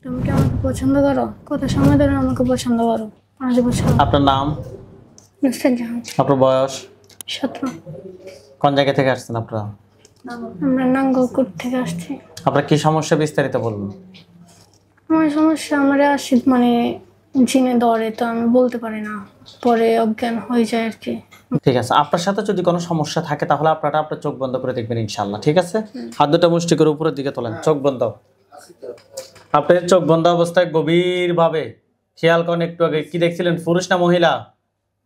তুমি কি আমাকে পছন্দ করো? কত সময় ধরে আমাকে পছন্দ করো? 5 বছর। আপনার নাম? নুসরাত জাহান। আপনার বয়স? 17। কোন জায়গা থেকে আসছেন আপনারা? আমরা নাঙ্গলকোট থেকে আসছি। আপনার কি সমস্যা বিস্তারিত বলুন। আমার সমস্যা আমার আসিফ জিনে ধরে, তো আমি বলতে পারি না, পরে অজ্ঞান হয়ে যায় আর কি। ঠিক আছে, আপনার সাথে যদি কোনো সমস্যা থাকে তাহলে আপনারা আপনার চোখ বন্ধ করে দেখবেন ইনশাআল্লাহ। ঠিক আছে, হাত দুটো মুষ্টি করে উপরের দিকে তোলেন, চোখ বন্ধ। আপনি চোখ বন্ধ অবস্থায় গভীরভাবে খেয়াল করেন, একটু আগে কি দেখছিলেন, পুরুষ না মহিলা?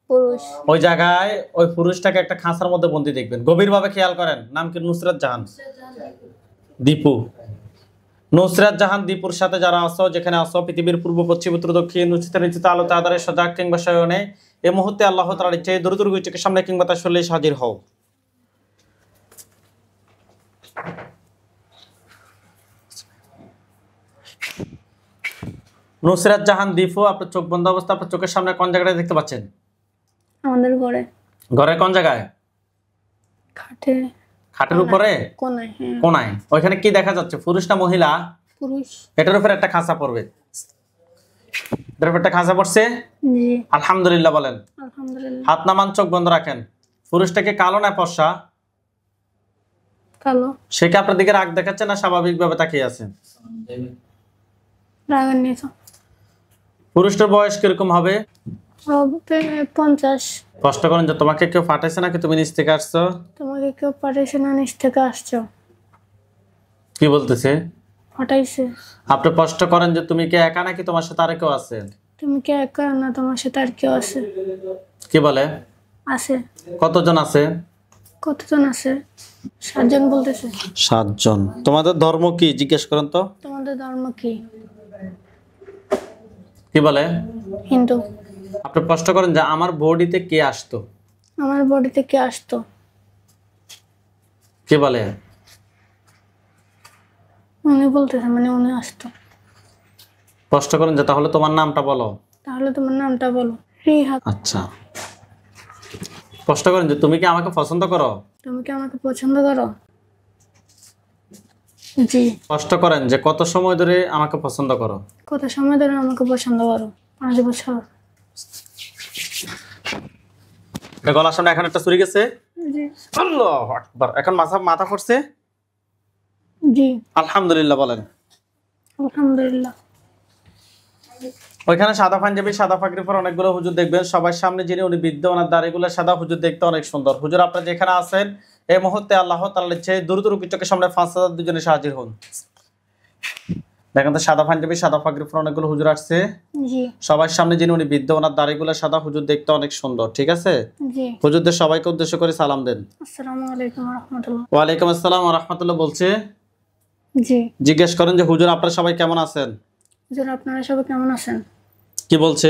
পুরুষ। ওই জায়গায় ওই পুরুষটাকে একটা খাঁচার মধ্যে বন্দি দেখবেন, গভীরভাবে খেয়াল করেন। নাম কি? নুসরাত জাহান। দীপু। নুসরাত জাহান দীপুর সাথে যারা আছো, যেখানে আছো, পৃথিবীর পূর্ব পশ্চিম উত্তর দক্ষিণ উচিত নিশ্চিত আলোতে আধারে সজাগ কিংবা শয়নে, এই মুহূর্তে আল্লাহ তাআলার ইচ্ছে দ্রুত চোখের সামনে কিংবা তার শরীরে হাজির হও। নুসরাত জাহান দীপু, আপনার চোখ বন্ধ অবস্থা, আপনার চোখের সামনে কোন জায়গাটা দেখতে পাচ্ছেন? আমাদের ঘরে। ঘরের কোন জায়গায়? খাটে। খাটের উপরে কোনায়। হ্যাঁ। কোনায়। ওইখানে কি দেখা যাচ্ছে, পুরুষ না মহিলা? পুরুষ। এটার উপরে একটা খাঁচা পড়বে, এটার উপরে একটা খাঁচা পড়ছে। জি। আলহামদুলিল্লাহ বলেন। আলহামদুলিল্লাহ। হাত নামান, চোখ বন্ধ রাখেন। পুরুষটাকে কালো না ফর্সা? কালো। সে কি আপনার দিকে রাগ দেখাচ্ছে না স্বাভাবিকভাবে তাকিয়ে আছে? রাগান্বিত। পুরুষটার বয়স কিরকম হবে? হবে 50। কষ্ট করেন যে তোমাকে কেউ পাঠাইছে নাকি তুমি নিচ থেকে আসছো? তোমাকে কেউ পাঠাইছে না নিচ থেকে আসছো? কি বলতেছে? পাঠাইছে। আপনি কষ্ট করেন যে তুমি কি একা নাকি তোমার সাথে আর কেউ আছে? তুমি কি একা না, তোমার সাথে আর কেউ আছে? কি বলে? আছে। কতজন আছে? কতজন আছে? 7 জন বলতেছে। 7 জন। তোমাদের ধর্ম কি জিজ্ঞেস করেন তো? তোমাদের ধর্ম কি? কি বলে? হিন্দু। আপনি কষ্ট করেন যে আমার বডিতে কে আসতো? আমার বডিতে কে আসতো? কি বলে? উনি বলতেছে, উনি আসতো। কষ্ট করেন যে তাহলে তোমার নামটা বলো। তাহলে তোমার নামটা বলো। রিহা। আচ্ছা, কষ্ট করেন যে তুমি কি আমাকে পছন্দ করো? তুমি কি আমাকে পছন্দ করো? জি। কষ্ট করেন যে কত সময় ধরে আমাকে পছন্দ করো? কত সময় ধরে আমাকে পছন্দ করো? 5 বছর। এটা গলার সামনে এখন একটা চুরি গেছে। জি। আল্লাহু আকবার। এখন মাথা মাথা পড়ছে। জি। আলহামদুলিল্লাহ বলেন। আলহামদুলিল্লাহ। ওইখানে সাদা পাঞ্জাবি সাদা পাগড়ি পরে অনেকগুলো হুজুর দেখবেন, সবার সামনে যিনি উনি বৃদ্ধ, ওনার দাড়িগুলো সাদা, হুজুর দেখতে অনেক সুন্দর। হুজুর আপনারা যেখানে আছেন এই মুহূর্তে আল্লাহ তাআলার ইচ্ছে দ্রুত চোখের সামনে 5000 দুজনে হাজির হন। দেখেন তো সাদা পাঞ্জাবি সাদা পাগড়ি পরে অনেকগুলো হুজুর আসছে। জি। সবার সামনে যিনি উনি বৃদ্ধ, ওনার দাড়িগুলো সাদা, হুজুর দেখতে অনেক সুন্দর। ঠিক আছে, জি। হুজুরদের সবাইকে উদ্দেশ্য করে সালাম দেন। আসসালামু আলাইকুম ওয়া রাহমাতুল্লাহ। ওয়ালাইকুম আসসালাম ওয়া রাহমাতুল্লাহ বলছে। জি। জিজ্ঞেস করেন যে হুজুর আপনারা সবাই কেমন আছেন? হুজুর আপনারা সবাই কেমন আছেন? কি বলছে?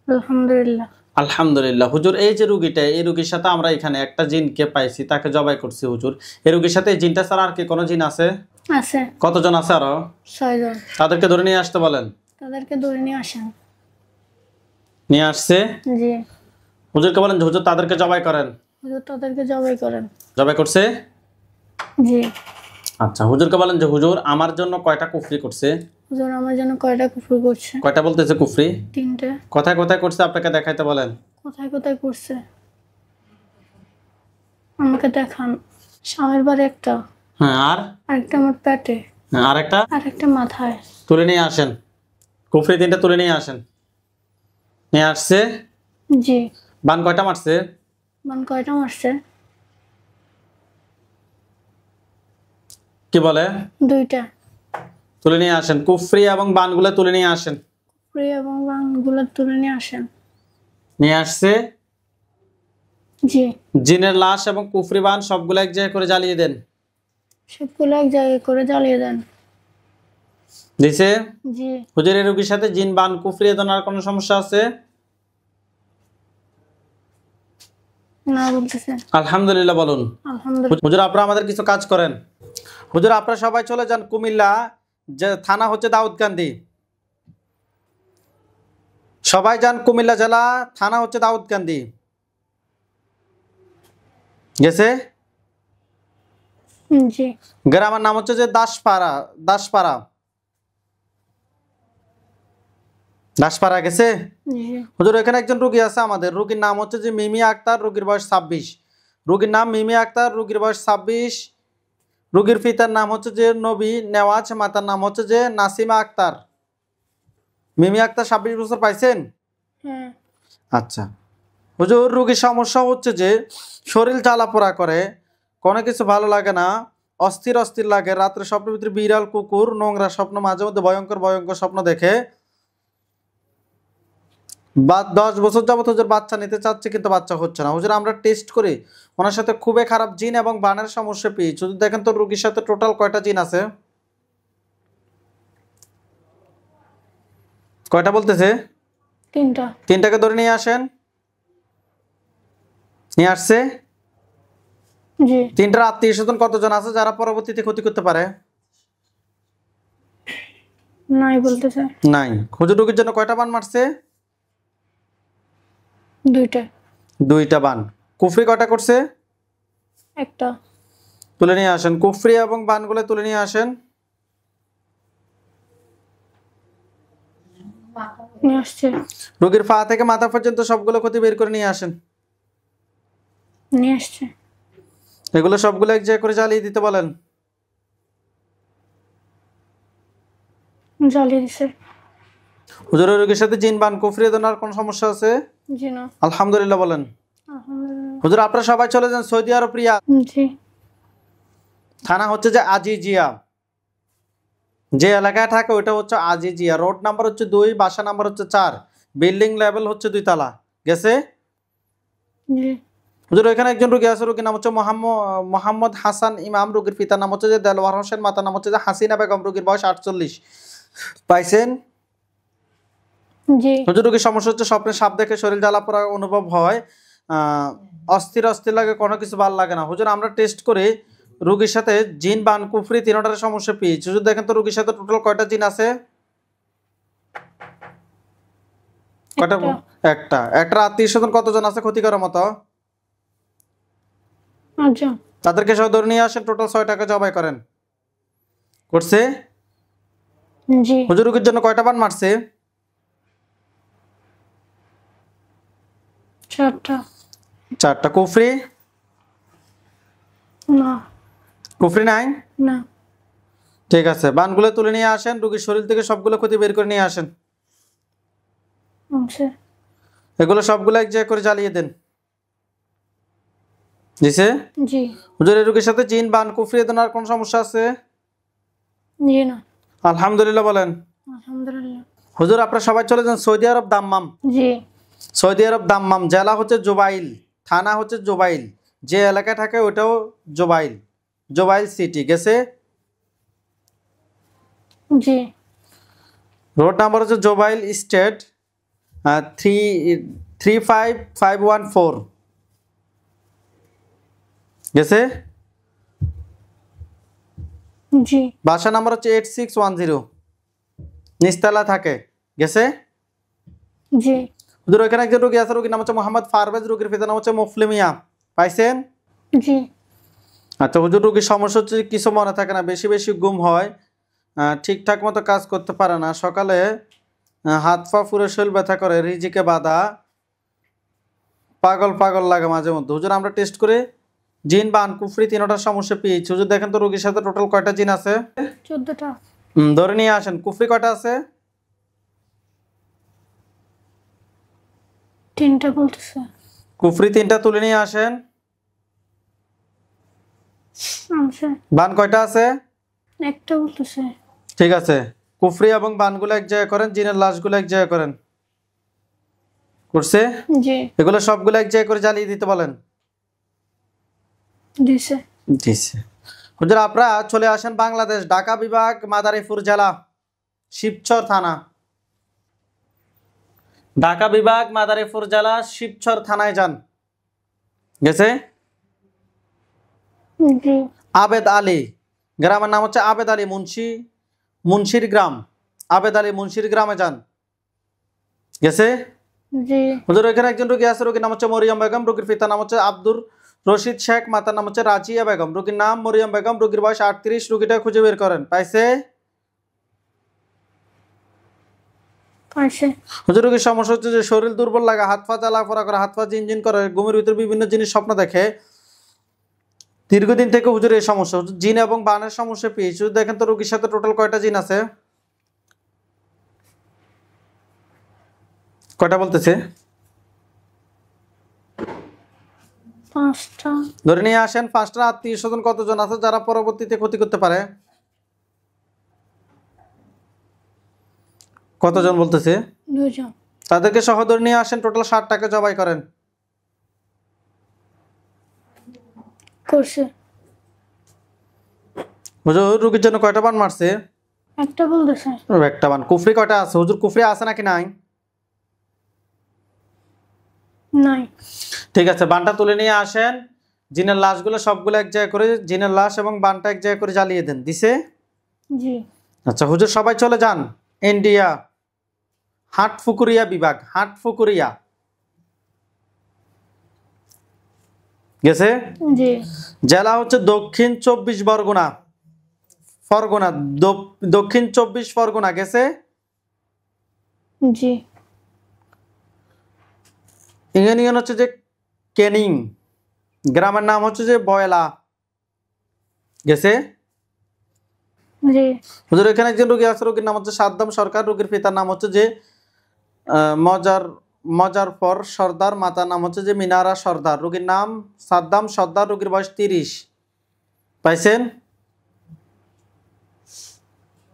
আলহামদুলিল্লাহ। আলহামদুলিল্লাহ। হুজুর এই যে রুগীটা, এই রুগীর সাথে আমরা এখানে একটা জিনকে পাইছি, তাকে জবাই করছি হুজুর। এই রুগীর সাথে এই জিনটা ছাড়া আর কি কোনো জিন আছে? আছে। কতজন আছে আরো? 6 জন। তাদেরকে ধরে নিয়ে আসতে বলেন। তাদেরকে ধরে নিয়ে আসেন। নিয়ে আসছে। জি। হুজুরকে বলেন যে হুজুর তাদেরকে জবাই করেন। হুজুর তাদেরকে জবাই করেন। জবাই করছে। জি। আচ্ছা, হুজুরকে বলেন যে হুজুর আমার জন্য কয়টা কুফরি করছে? হুজুর আমার জন্য কয়টা কুফর করছে? কয়টা বলতেছে কুফরি? 3টে। কোথায় কোথায় করছে আপনাকে দেখাইতে বলেন। কোথায় কোথায় করছে আমাকে দেখান। স্বামীর বাড়ি একটা, হ্যাঁ, আর আরেকটা আমার পেটে, হ্যাঁ, আরেকটা আরেকটা মাথায়। তুলে নিয়ে আসেন। কুফরি 3টা তুলে নিয়ে আসেন। নিয়ে আসছে। জি। বান কয়টা মারছে? কয়টা মারছে? কি বলে? 2টা। তুলে নিয়ে আসেন, কুফরি এবং বানগুলো তুলে নিয়ে আসেন। কুফরি এবং বানগুলো তুলে নিয়ে আসেন। নিয়ে আসছে। জি। জিনের লাশ এবং কুফরি বান সবগুলো এক জায়গায় করে জ্বালিয়ে দেন। সবগুলো এক জায়গায় করে জ্বালিয়ে দেন। দিছে। জি। হুজুরের রোগীর সাথে জিন বান কুফরি এ ধরনের কোনো সমস্যা আছে? না বলতেছে। আলহামদুলিল্লাহ বলুন। আলহামদুলিল্লাহ। হুজুর আপনারা আমাদের কিছু কাজ করেন। হুজুর আপনারা সবাই চলে যান কুমিল্লা, যে থানা হচ্ছে দাউদকান্দি। সবাই যান কুমিল্লা জেলা, থানা হচ্ছে দাউদকান্দি। গেছে। জি। গ্রামের নাম হচ্ছে যে দাসপাড়া। দাসপাড়া দাসপাড়া গেছে? জি। হুজুর এখানে একজন রোগী আছে আমাদের, রোগীর নাম হচ্ছে যে মিমি আক্তার, রোগীর বয়স 26। রোগীর নাম মিমি আক্তার, রোগীর বয়স 26। রোগীর পিতার নাম হচ্ছে যে নবী নেওয়াজ, মাতার নাম হচ্ছে যে নাসিমা আক্তার। মিমি আক্তার 26 বছর পাইছেন? হ্যাঁ। আচ্ছা হুজুর, রোগীর সমস্যা হচ্ছে যে শরীর জ্বালাপোড়া করে, কোনো কিছু ভালো লাগে না, অস্থির অস্থির লাগে, রাত্রে স্বপ্নের ভিতরে বিড়াল কুকুর নোংরা স্বপ্ন, মাঝে মধ্যে ভয়ঙ্কর ভয়ঙ্কর স্বপ্ন দেখে। 10 বছর যাবত হুজুর বাচ্চা নিতে চাচ্ছে কিন্তু বাচ্চা হচ্ছে না। হুজুর আমরা টেস্ট করি, ওনার সাথে খুবই খারাপ জিন এবং বানের সমস্যা পেয়েছি। যদি দেখেন তো রোগীর সাথে টোটাল কয়টা জিন আছে? কয়টা বলতেছে? 3টা। 3টাকে ধরে নিয়ে আসেন। নিয়ে আসছে? জি। 3টার আত্মীয় স্বজন কতজন আছে যারা পরবর্তীতে ক্ষতি করতে পারে? নাই বলতেছে। নাই। হুজুর রোগীর জন্য কয়টা বান মারছে? 2টা। 2টা বান। কুফরি কয়টা করছে? 1টা। তুলে নিয়ে আসেন। কুফরি এবং বানগুলো তুলে নিয়ে আসেন। নিয়ে আসছে। রোগীর পা থেকে মাথা পর্যন্ত সবগুলো ক্ষতি বের করে নিয়ে আসেন। নিয়ে আসছে। এগুলো সবগুলো এক জায়গায় করে জ্বালিয়ে দিতে বলেন। জ্বালিয়ে দিছে। হুজুরের রোগীর সাথে জিন বান কুফরি দোনার কোন সমস্যা আছে? জি না। আলহামদুলিল্লাহ বলেন। আলহামদুলিল্লাহ। হুজুর আপনারা সবাই চলে যান সৌদি আরব রিয়াদ। জি। থানা হচ্ছে যে আজিজিয়া। যে এলাকায় থাকে ওইটা হচ্ছে আজিজিয়া। রোড নাম্বার হচ্ছে 2, বাসা নাম্বার হচ্ছে 4, বিল্ডিং লেভেল হচ্ছে 2 তলা। গেছে? জি। হুজুর এখানে একজন রোগী আছে, রোগীর নাম হচ্ছে মোহাম্মদ হাসান ইমাম, রোগীর পিতার নাম হচ্ছে যে দেলওয়ার হোসেন, মাতার নাম হচ্ছে যে হাসিনা বেগম, রোগীর বয়স 48। পাইছেন? জি। হুজুর রোগীর সমস্যা হচ্ছে স্বপ্নে সাপ দেখে শরীর জ্বালাপোড়া অনুভব হয়, অস্থির অস্থির লাগে, কোনো কিছু ভালো লাগে না। হুজুর আমরা টেস্ট করে রোগীর সাথে জিন বান কুফরি তিনটার সমস্যা পেয়েছি। হুজুর দেখেন তো রোগীর সাথে টোটাল কয়টা জিন আছে? কয়টা? একটা। একটার আত্মীয় স্বজন কতজন আছে ক্ষতি করার মতো? আচ্ছা। তাদেরকে সহ ধরে নিয়ে আসেন, টোটাল 6টাকে জবাই করেন। করছে? জি। হুজুর রোগীর জন্য কয়টা বান মারছে? 4টা। 4টা। কুফরি? না। কুফরি নাই? না। ঠিক আছে, বানগুলো তুলে নিয়ে আসেন, রোগীর শরীর থেকে সবগুলো ক্ষতি বের করে নিয়ে আসেন। আচ্ছা। এগুলো সবগুলো এক জায়গায় করে জ্বালিয়ে দেন। দিছে? জি। হুজুরের রোগীর সাথে জিন বান কুফরি দোনার কোন সমস্যা আছে? জি না। আলহামদুলিল্লাহ বলেন। আলহামদুলিল্লাহ। হুজুর আপনারা সবাই চলে যান সৌদি আরব দাম্মাম। জি। সৌদি আরব দাম্মাম, জেলা হচ্ছে জুবাইল, থানা হচ্ছে জুবাইল, যে এলাকায় থাকে ওটাও জুবাইল, জুবাইল সিটি। গেছে? জি। রোড নাম্বার হচ্ছে জুবাইল স্টেট 33514। গেছে? জি। বাসা নাম্বার হচ্ছে 8610, নিচতলা থাকে। গেছে? জি। হুজুর ওইখানে একজন রোগী আছে, রোগীর নাম হচ্ছে মোহাম্মদ ফারভেজ, রোগীর পিতার নাম হচ্ছে মুফলিমিয়া। পাইছেন? জি। আচ্ছা হুজুর রোগীর সমস্যা হচ্ছে কিছু মনে থাকে না, বেশি বেশি ঘুম হয়, ঠিকঠাক মতো কাজ করতে পারে না, সকালে হাত পা পুরো শরীর ব্যথা করে, রিজিকে বাধা, পাগল পাগল লাগে মাঝে মধ্যে। হুজুর আমরা টেস্ট করে জিন বান কুফরি তিনটার সমস্যা পেয়েছি। হুজুর দেখেন তো রোগীর সাথে টোটাল কয়টা জিন আছে? 14টা। ধরে নিয়ে আসেন। কুফরি কয়টা আছে? 3টা বলতেছে। কুফরি 3টা তুলে নিয়ে আসেন। আচ্ছা। বান কয়টা আছে? 1টা বলতেছে। ঠিক আছে, কুফরি এবং বানগুলো এক জায়গায় করেন, জিনের লাশগুলো এক জায়গায় করেন। করছে? জি। এগুলো সবগুলো এক জায়গায় করে জ্বালিয়ে দিতে বলেন। দিছে। দিছে। হুজুর আপনারা চলে আসেন বাংলাদেশ, ঢাকা বিভাগ, মাদারীপুর জেলা, শিবচর থানা। ঢাকা বিভাগ, মাদারীপুর জেলা, শিবচর থানায় যান। গেছে? জি। আবেদ আলী, গ্রামের নাম হচ্ছে আবেদ আলী মুন্সির গ্রাম, আবেদ আলী মুন্সির গ্রামে যান। গেছে? জি। হুজুর এখানে একজন রোগী আছে, রোগীর নাম হচ্ছে মরিয়ম বেগম, রোগীর পিতার নাম হচ্ছে আব্দুর রশিদ শেখ, মাতার নাম হচ্ছে রাজিয়া বেগম, রোগীর নাম মরিয়ম বেগম, রোগীর বয়স 38। রোগীটা খুঁজে বের করেন। পাইছে? পারছে। হুজুর রোগীর সমস্যা হচ্ছে যে শরীর দুর্বল লাগে, হাত পা জ্বালা পোড়া করে, হাত পা ঝিনঝিন করে, ঘুমের ভিতরে বিভিন্ন জিনিস স্বপ্ন দেখে, দীর্ঘদিন থেকে হুজুর এই সমস্যা। হুজুর জিন এবং বানের সমস্যা পেয়েছি। হুজুর দেখেন তো রোগীর সাথে টোটাল কয়টা জিন আছে? কয়টা বলতেছে? 5টা। ধরে নিয়ে আসেন 5টা আত্মীয় স্বজন কতজন আছে যারা পরবর্তীতে ক্ষতি করতে পারে? কতজন বলতেছে? 2 জন। তাদেরকে সহ ধরে নিয়ে আসেন, টোটাল 60টাকে জবাই করেন। করছে। হুজুর রোগীর জন্য কয়টা বান মারছে? একটা বলতেছে। একটা বান। কুফরি কয়টা আছে? হুজুর কুফরি আছে নাকি নাই? নাই। ঠিক আছে, বানটা তুলে নিয়ে আসেন। জিনের লাশগুলো সবগুলো এক জায়গায় করে, জিনের লাশ এবং বানটা এক জায়গায় করে জ্বালিয়ে দেন। দিছে? জি। আচ্ছা হুজুর সবাই চলে যান ইন্ডিয়া, হাটফুকুরিয়া বিভাগ, হাটফুকুরিয়া। গেছে? জি। জেলা হচ্ছে দক্ষিণ 24 বরগুনা, ফরগুনা, দক্ষিণ 24 ফরগুনা। গেছে? জি। ইউনিয়ন হচ্ছে যে ক্যানিং, গ্রামের নাম হচ্ছে যে বয়লা। গেছে? জি। হুজুর এখানে একজন রোগী আছে, রোগীর নাম হচ্ছে সাদ্দাম সরকার, রোগীর পিতার নাম হচ্ছে যে মজারফর সর্দার, মাতার নাম হচ্ছে যে মিনারা সর্দার, রোগীর নাম সাদ্দাম সর্দার, রোগীর বয়স 30। পাইছেন?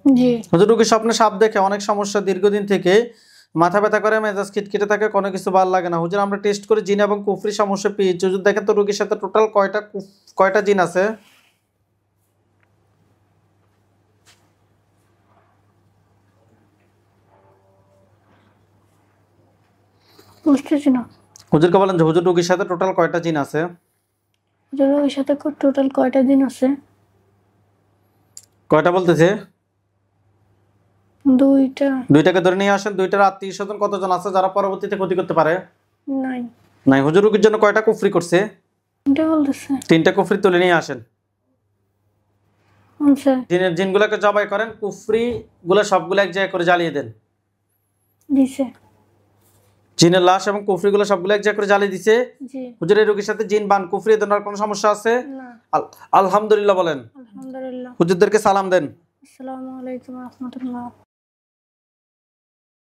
জি। হুজুর রোগী স্বপ্নে সাপ দেখে, অনেক সমস্যা, দীর্ঘদিন থেকে মাথা ব্যথা করে, মেজাজ খিটখিটে থাকে, কোনো কিছু ভালো লাগে না। হুজুর আমরা টেস্ট করে জিন এবং কুফরি সমস্যা পেয়েছি। হুজুর দেখেন তো রোগীর সাথে টোটাল কয়টা জিন আছে? বুঝতেছি না। হুজুরকে বলেন যে হুজুর রোগীর সাথে টোটাল কয়টা জিন আছে? হুজুর ওর সাথে টোটাল কয়টা দিন আছে? কয়টা বলতেছে? 2টা। 2টাকে ধরে নিয়ে আসেন। 2টার আত্মীয় স্বজন কতজন আছে যারা পরবর্তীতে ক্ষতি করতে পারে? নাই। নাই। হুজুর রোগীর জন্য কয়টা কুফরি করছে? 3টা বলতেছে। 3টা কুফরি তুলে নিয়ে আসেন। আচ্ছা। জিনগুলোকে জবাই করেন, কুফরি গুলো সবগুলো এক জায়গায় করে জ্বালিয়ে দেন। দিছে। জিনের লাশ এবং কুফরি গুলো সবগুলো এক জায়গায় করে জ্বালিয়ে দিছে। জি। হুজুর এই রোগীর সাথে জিন বান কুফরি এ ধরনের কোনো সমস্যা আছে? না। আলহামদুলিল্লাহ বলেন। আলহামদুলিল্লাহ। হুজুরদেরকে সালাম দেন। আসসালামু আলাইকুম ওয়া রাহমাতুল্লাহ।